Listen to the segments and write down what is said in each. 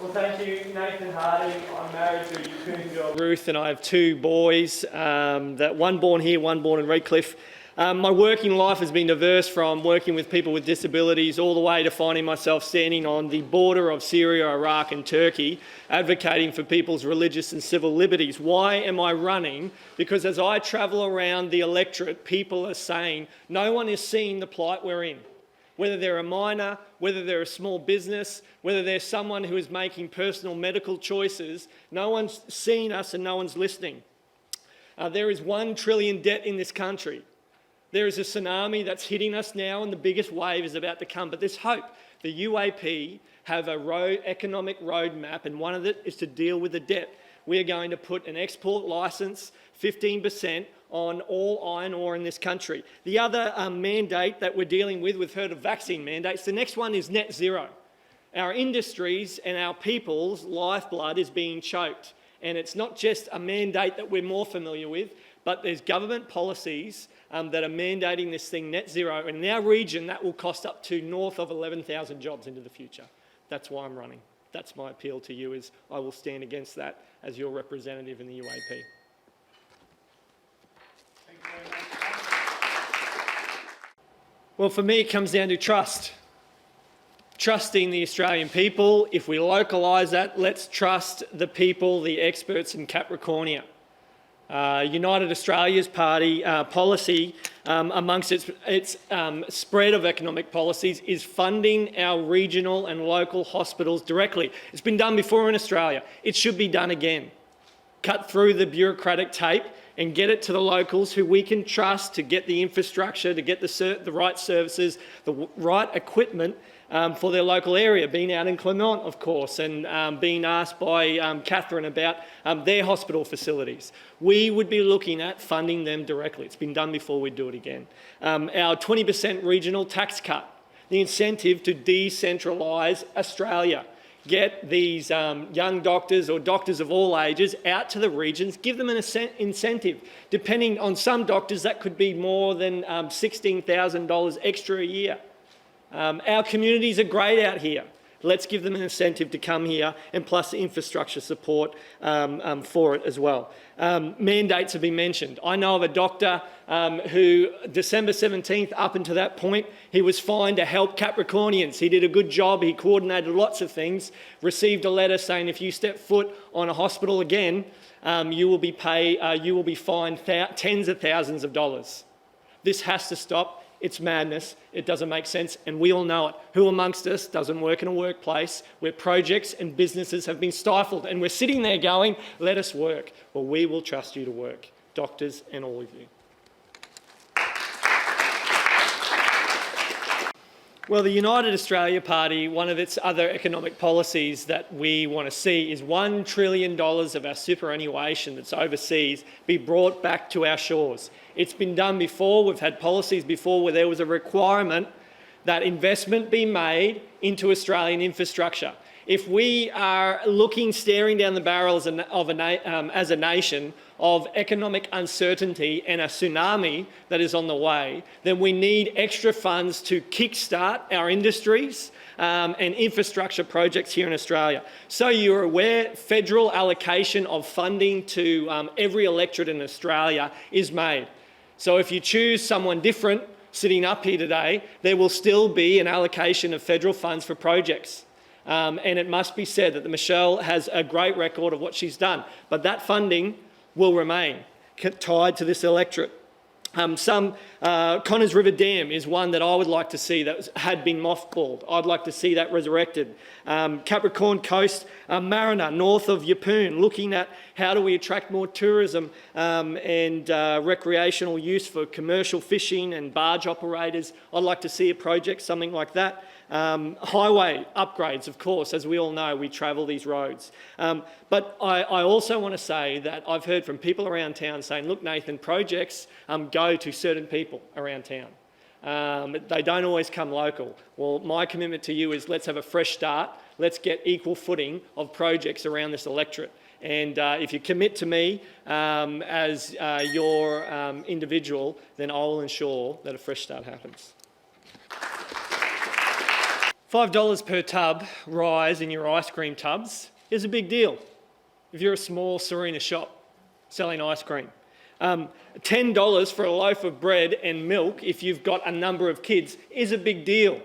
Well, thank you, Nathan Harding. I'm married to a Yukon girl, Ruth, and I have two boys, one born here, one born in Redcliffe. My working life has been diverse, from working with people with disabilities all the way to finding myself standing on the border of Syria, Iraq and Turkey, advocating for people's religious and civil liberties. Why am I running? Because as I travel around the electorate, people are saying no one is seeing the plight we're in. Whether they're a miner, whether they're a small business, whether they're someone who is making personal medical choices, no one's seeing us and no one's listening. There is $1 trillion debt in this country. There is a tsunami that's hitting us now and the biggest wave is about to come, but there's hope. The UAP have a economic roadmap, and one of it is to deal with the debt. We are going to put an export licence, 15%, on all iron ore in this country. The other mandate that we're dealing with, we've heard of vaccine mandates, the next one is net zero. Our industries and our people's lifeblood is being choked, and it's not just a mandate that we're more familiar with, but there's government policies that are mandating this thing net zero, and in our region that will cost up to north of 11,000 jobs into the future. That's why I'm running. That's my appeal to you, is I will stand against that as your representative in the UAP. Well, for me, it comes down to trust. Trusting the Australian people. If we localise that, let's trust the people, the experts in Capricornia. United Australia's party policy, amongst its spread of economic policies, is funding our regional and local hospitals directly. It's been done before in Australia. It should be done again. Cut through the bureaucratic tape and get it to the locals who we can trust to get the infrastructure, to get the right services, the right equipment for their local area. Being out in Clermont, of course, and being asked by Catherine about their hospital facilities. We would be looking at funding them directly. It's been done before, we'd do it again. Our 20% regional tax cut, the incentive to decentralise Australia. Get these young doctors or doctors of all ages out to the regions, give them an incentive. Depending on some doctors, that could be more than $16,000 extra a year. Our communities are great out here. Let's give them an incentive to come here, and plus the infrastructure support for it as well. Mandates have been mentioned. I know of a doctor who, December 17th, up until that point, he was fined to help Capricornians. He did a good job, he coordinated lots of things, received a letter saying if you step foot on a hospital again, you will be fined tens of thousands of dollars. This has to stop. It's madness, it doesn't make sense, and we all know it. Who amongst us doesn't work in a workplace where projects and businesses have been stifled, and we're sitting there going, let us work? Well, we will trust you to work, doctors and all of you. Well, the United Australia Party, one of its other economic policies that we want to see is $1 trillion of our superannuation that's overseas be brought back to our shores. It's been done before. We've had policies before where there was a requirement that investment be made into Australian infrastructure. If we are staring down the barrels as a nation of economic uncertainty and a tsunami that is on the way, then we need extra funds to kickstart our industries and infrastructure projects here in Australia. So you're aware, federal allocation of funding to every electorate in Australia is made. So if you choose someone different sitting up here today, there will still be an allocation of federal funds for projects. And it must be said that Michelle has a great record of what she's done, but that funding will remain tied to this electorate. Connors River Dam is one that I would like to see that had been mothballed. I'd like to see that resurrected. Capricorn Coast Mariner, north of Yeppoon, looking at how do we attract more tourism and recreational use for commercial fishing and barge operators. I'd like to see a project, something like that. Highway upgrades, of course, as we all know, we travel these roads. But I also want to say that I've heard from people around town saying, look, Nathan, projects go to certain people around town. They don't always come local. Well, my commitment to you is let's have a fresh start. Let's get equal footing of projects around this electorate. And if you commit to me as your individual, then I will ensure that a fresh start happens. $5 per tub rise in your ice cream tubs is a big deal if you're a small Serena shop selling ice cream. $10 for a loaf of bread and milk if you've got a number of kids is a big deal.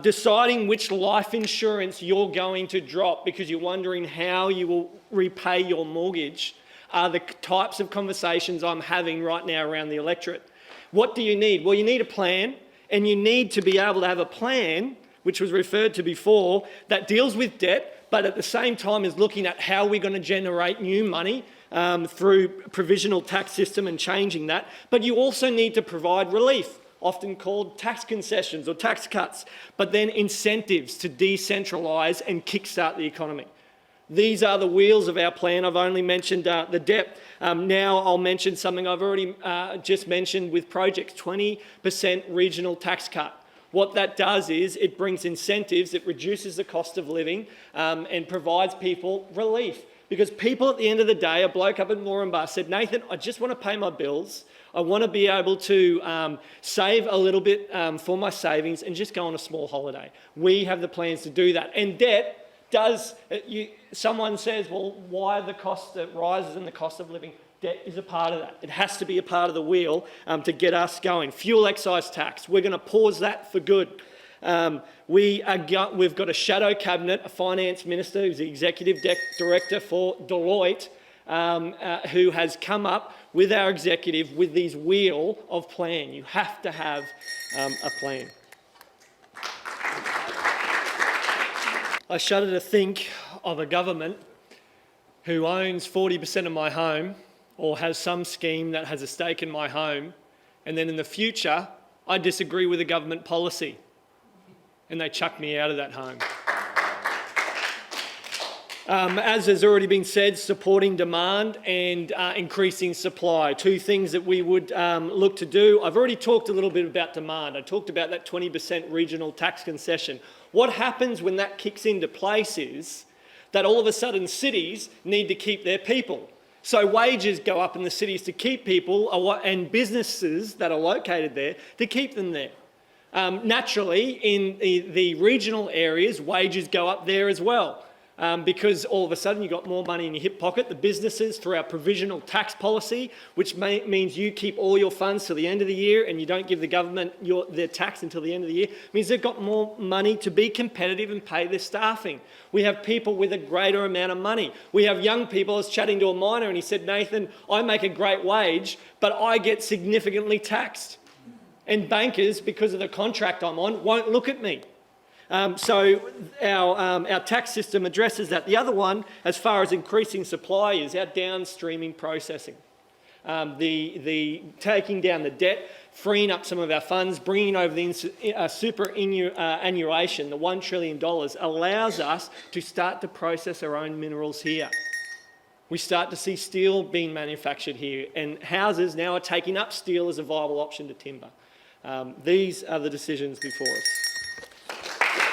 Deciding which life insurance you're going to drop because you're wondering how you will repay your mortgage are the types of conversations I'm having right now around the electorate. What do you need? Well, you need a plan, and you need to be able to have a plan, which was referred to before, that deals with debt, but at the same time is looking at how we're going to generate new money through provisional tax system and changing that. But you also need to provide relief, often called tax concessions or tax cuts, but then incentives to decentralise and kickstart the economy. These are the wheels of our plan. I've only mentioned the debt. Now I'll mention something I've already just mentioned with projects, 20% regional tax cut. What that does is it brings incentives, it reduces the cost of living and provides people relief. Because people at the end of the day, a bloke up in Moranbah said, Nathan, I just want to pay my bills. I want to be able to save a little bit for my savings and just go on a small holiday. We have the plans to do that. And debt does, someone says, well, why the cost that rises in the cost of living? Debt is a part of that. It has to be a part of the wheel to get us going. Fuel excise tax, we're going to pause that for good. We've got a shadow cabinet, a finance minister who's the executive director for Deloitte, who has come up with our executive with these wheel of plan. You have to have a plan. I shudder to think of a government who owns 40% of my home or has some scheme that has a stake in my home, and then in the future, I disagree with a government policy and they chuck me out of that home. As has already been said, supporting demand and increasing supply, two things that we would look to do. I've already talked a little bit about demand. I talked about that 20% regional tax concession. What happens when that kicks into place is that all of a sudden cities need to keep their people. So wages go up in the cities to keep people and businesses that are located there to keep them there. Naturally, in the regional areas, wages go up there as well. Because all of a sudden you've got more money in your hip pocket. The businesses, through our provisional tax policy, which means you keep all your funds till the end of the year and you don't give the government their tax until the end of the year, means they've got more money to be competitive and pay their staffing. We have people with a greater amount of money. We have young people. I was chatting to a miner and he said, Nathan, I make a great wage, but I get significantly taxed. And bankers, because of the contract I'm on, won't look at me. So our tax system addresses that. The other one, as far as increasing supply, is our downstreaming processing. The taking down the debt, freeing up some of our funds, bringing over the superannuation, the $1 trillion, allows us to start to process our own minerals here. We start to see steel being manufactured here, and houses now are taking up steel as a viable option to timber. These are the decisions before us.